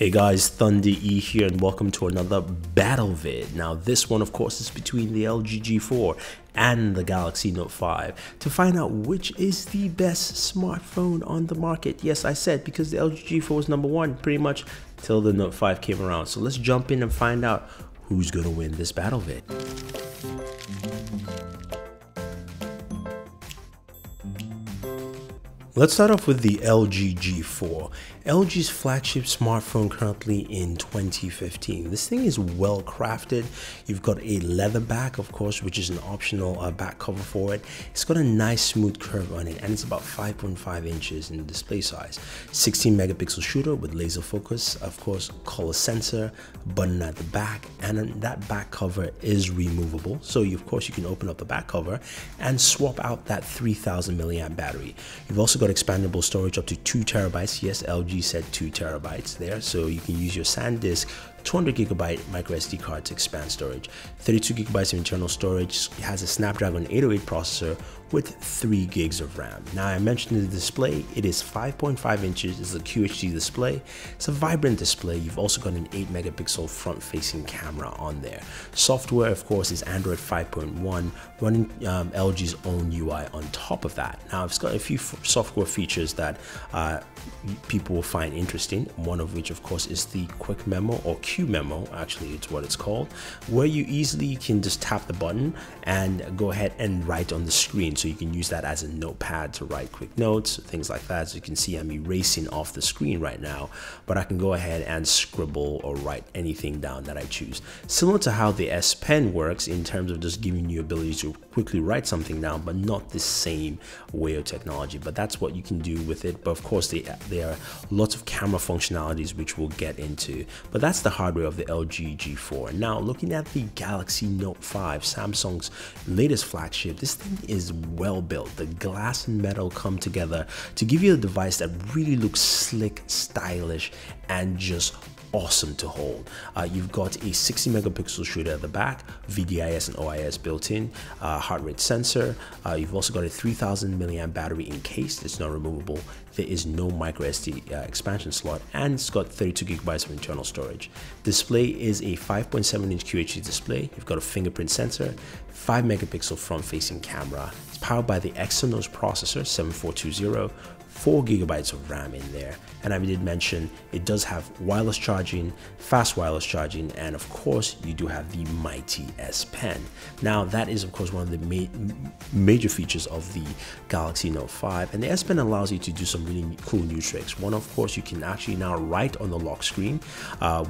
Hey guys, Thunder E here and welcome to another battle vid. Now this one of course is between the LG G4 and the Galaxy Note 5 to find out which is the best smartphone on the market. Yes, I said because the LG G4 was number one pretty much till the Note 5 came around. So let's jump in and find out who's gonna win this battle vid. Let's start off with the LG G4. LG's flagship smartphone currently in 2015. This thing is well crafted. You've got a leather back, of course, which is an optional back cover for it. It's got a nice smooth curve on it and it's about 5.5 inches in display size. 16 megapixel shooter with laser focus, of course, color sensor, button at the back, and that back cover is removable. So of course you can open up the back cover and swap out that 3000 milliamp battery. You've also got expandable storage up to 2 terabytes. Yes, LG said 2 terabytes there, so you can use your SanDisk 200 gigabyte micro SD card to expand storage. 32 gigabytes of internal storage. It has a Snapdragon 808 processor with 3 gigs of RAM. Now I mentioned the display, it is 5.5 inches, it's a QHD display. It's a vibrant display. You've also got an 8 megapixel front facing camera on there. Software of course is Android 5.1 running LG's own UI on top of that. Now it's got a few software features that people will find interesting, one of which of course is the quick memo or Q memo, actually it's what it's called, where you easily can just tap the button and go ahead and write on the screen. So you can use that as a notepad to write quick notes, things like that. So you can see I'm erasing off the screen right now, but I can go ahead and scribble or write anything down that I choose. Similar to how the S Pen works in terms of just giving you ability to quickly write something down, but not the same way of technology. But that's what you can do with it. But of course there are lots of camera functionalities which we'll get into. But that's the hardware of the LG G4. Now looking at the Galaxy Note 5, Samsung's latest flagship, this thing is well built. The glass and metal come together to give you a device that really looks slick, stylish, and just awesome to hold. You've got a 60 megapixel shooter at the back, VDIS and OIS built in, heart rate sensor. You've also got a 3000 milliamp battery encased. It's not removable. There is no micro SD expansion slot, and it's got 32 gigabytes of internal storage. Display is a 5.7 inch QHD display. You've got a fingerprint sensor, 5 megapixel front facing camera. It's powered by the Exynos processor 7420, 4 gigabytes of RAM in there, and I did mention it does have wireless charging, fast wireless charging, and of course you do have the mighty S Pen. Now that is of course one of the major features of the Galaxy Note 5, and the S Pen allows you to do some really cool new tricks. One, of course, you can actually now write on the lock screen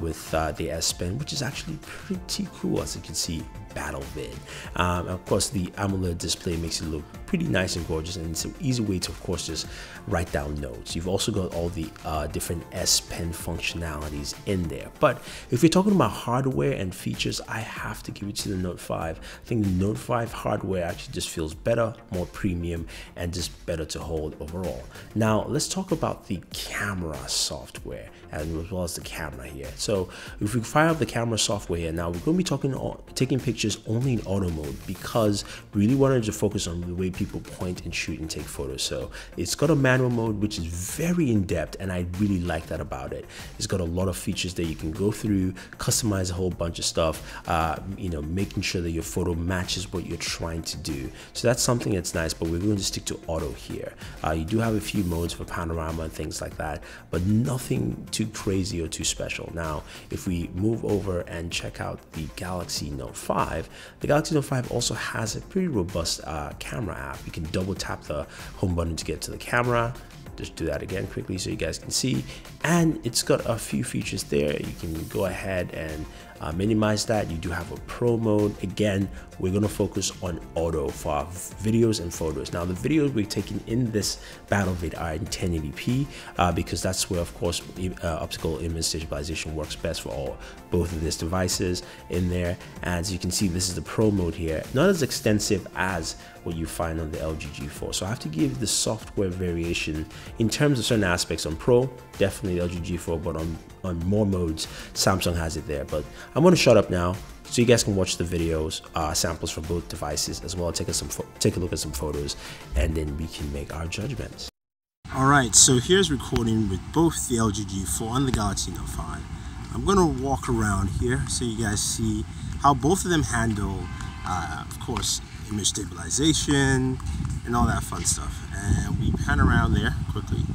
with the S Pen, which is actually pretty cool, as you can see. Battle vid. Of course, the AMOLED display makes it look pretty nice and gorgeous, and it's an easy way to, of course, just write down notes. You've also got all the different S Pen functionalities in there. But if you're talking about hardware and features, I have to give it to the Note 5. I think the Note 5 hardware actually just feels better, more premium, and just better to hold overall. Now, let's talk about the camera software and as well as the camera here. So if we fire up the camera software here, now we're going to be taking pictures only in auto mode because we really wanted to focus on the way people point and shoot and take photos. So it's got a manual mode which is very in-depth, and I really like that about it. It's got a lot of features that you can go through, customize a whole bunch of stuff, making sure that your photo matches what you're trying to do. So that's something that's nice, but we're going to stick to auto here. You do have a few modes for panorama and things like that, but nothing too crazy or too special. Now if we move over and check out the Galaxy Note 5, the Galaxy Note 5 also has a pretty robust camera app. You can double tap the home button to get to the camera. Just do that again quickly so you guys can see, and it's got a few features there. You can go ahead and minimize that. You do have a pro mode. Again, we're going to focus on auto for our videos and photos. Now the videos we're taking in this battle vid are in 1080p because that's where of course optical image stabilization works best for both of these devices in there. As you can see, this is the pro mode here, not as extensive as what you find on the LG G4. So I have to give the software variation in terms of certain aspects. On Pro, definitely the LG G4, but on more modes, Samsung has it there. But I'm going to shut up now so you guys can watch the videos, samples from both devices, as well as take a look at some photos, and then we can make our judgments. Alright, so here's recording with both the LG G4 and the Galaxy Note 5. I'm going to walk around here so you guys see how both of them handle, of course, image stabilization and all that fun stuff. And we pan around there quickly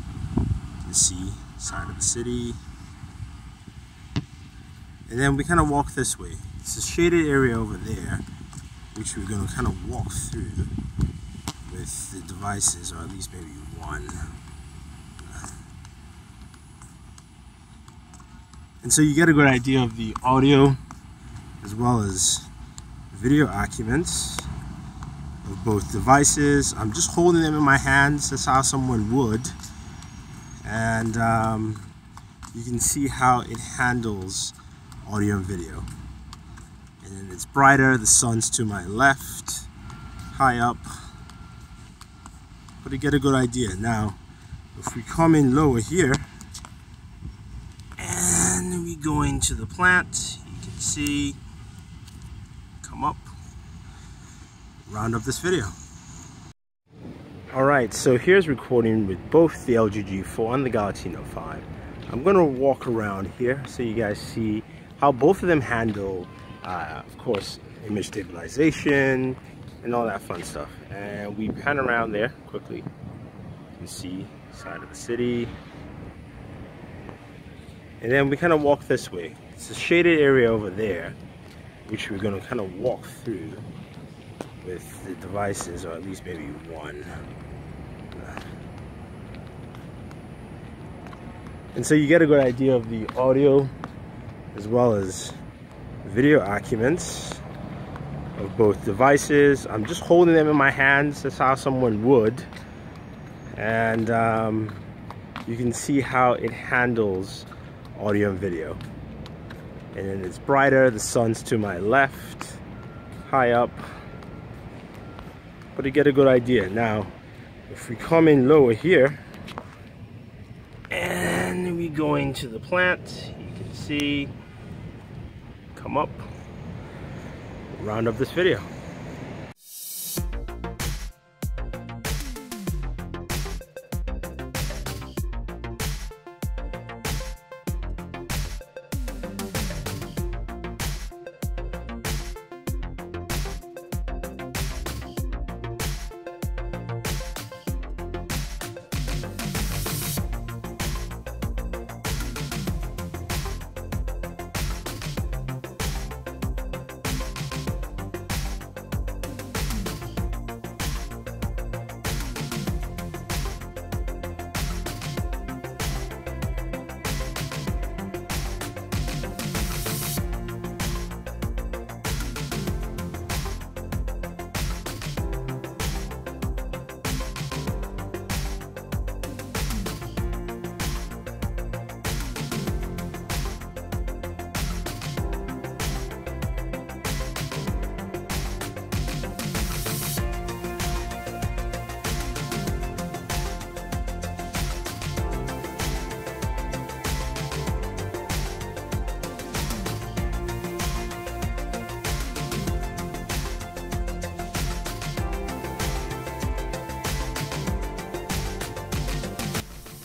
and see side of the city. And then we kind of walk this way. It's a shaded area over there, which we're going to kind of walk through with the devices, or at least maybe one. And so you get a good idea of the audio as well as video accuments of both devices. I'm just holding them in my hands, that's how someone would. And you can see how it handles audio and video. And then it's brighter, the sun's to my left, high up. But to get a good idea. Now, if we come in lower here, and we go into the plant, you can see, come up, round up this video. Alright, so here's recording with both the LG G4 and the Galaxy Note 5. I'm going to walk around here so you guys see how both of them handle, of course, image stabilization and all that fun stuff. And we pan around there quickly. You can see side of the city. And then we kind of walk this way. It's a shaded area over there, which we're going to kind of walk through with the devices, or at least maybe one. And so you get a good idea of the audio as well as video accuments of both devices. I'm just holding them in my hands, that's how someone would. And you can see how it handles audio and video. And then it's brighter, the sun's to my left, high up. But to get a good idea. Now, if we come in lower here, and we go into the plant, you can see, come up, round up this video.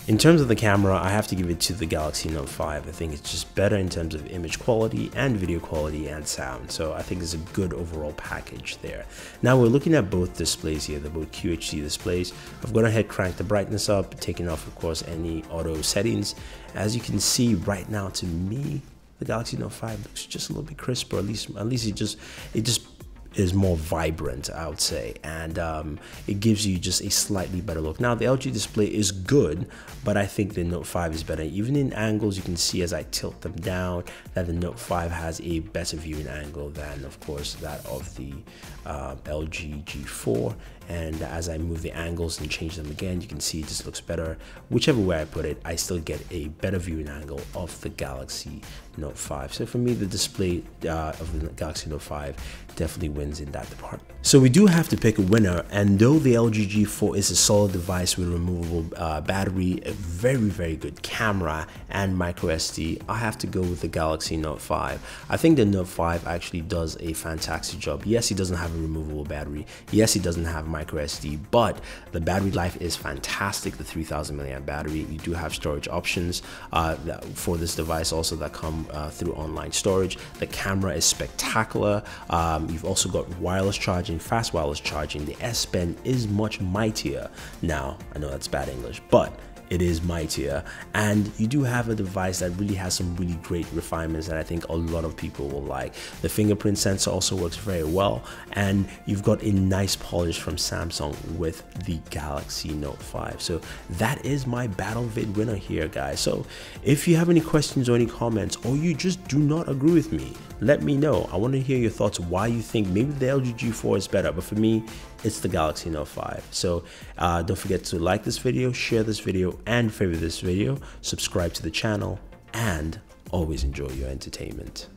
In terms of the camera, I have to give it to the Galaxy Note 5. I think it's just better in terms of image quality and video quality and sound. So I think it's a good overall package there. Now we're looking at both displays here, they're both QHD displays. I've gone ahead, cranked the brightness up, taking off, of course, any auto settings. As you can see right now, to me, the Galaxy Note 5 looks just a little bit crisper. At least it just is more vibrant, I would say, and it gives you just a slightly better look. Now the LG display is good, but I think the Note 5 is better. Even in angles, you can see as I tilt them down that the Note 5 has a better viewing angle than, of course, that of the LG G4. And as I move the angles and change them again, you can see it just looks better. Whichever way I put it, I still get a better viewing angle of the Galaxy Note 5. So for me, the display of the Galaxy Note 5 definitely wins in that department. So we do have to pick a winner, and though the LG G4 is a solid device with a removable battery, a very good camera and micro SD, I have to go with the Galaxy Note 5. I think the Note 5 actually does a fantastic job. Yes, it doesn't have a removable battery. Yes, it doesn't have micro SD, but the battery life is fantastic. The 3000 milliamp battery. You do have storage options for this device also that come through online storage. The camera is spectacular. You've also got wireless charging, fast wireless charging. The S Pen is much mightier. Now, I know that's bad English, but it is mightier, and you do have a device that really has some really great refinements that I think a lot of people will like. The fingerprint sensor also works very well, and you've got a nice polish from Samsung with the Galaxy Note 5. So that is my battle vid winner here, guys. So if you have any questions or any comments, or you just do not agree with me, let me know. I want to hear your thoughts, why you think maybe the LG G4 is better, but for me, it's the Galaxy Note 5. So don't forget to like this video, share this video, and favorite this video, subscribe to the channel, and always enjoy your entertainment.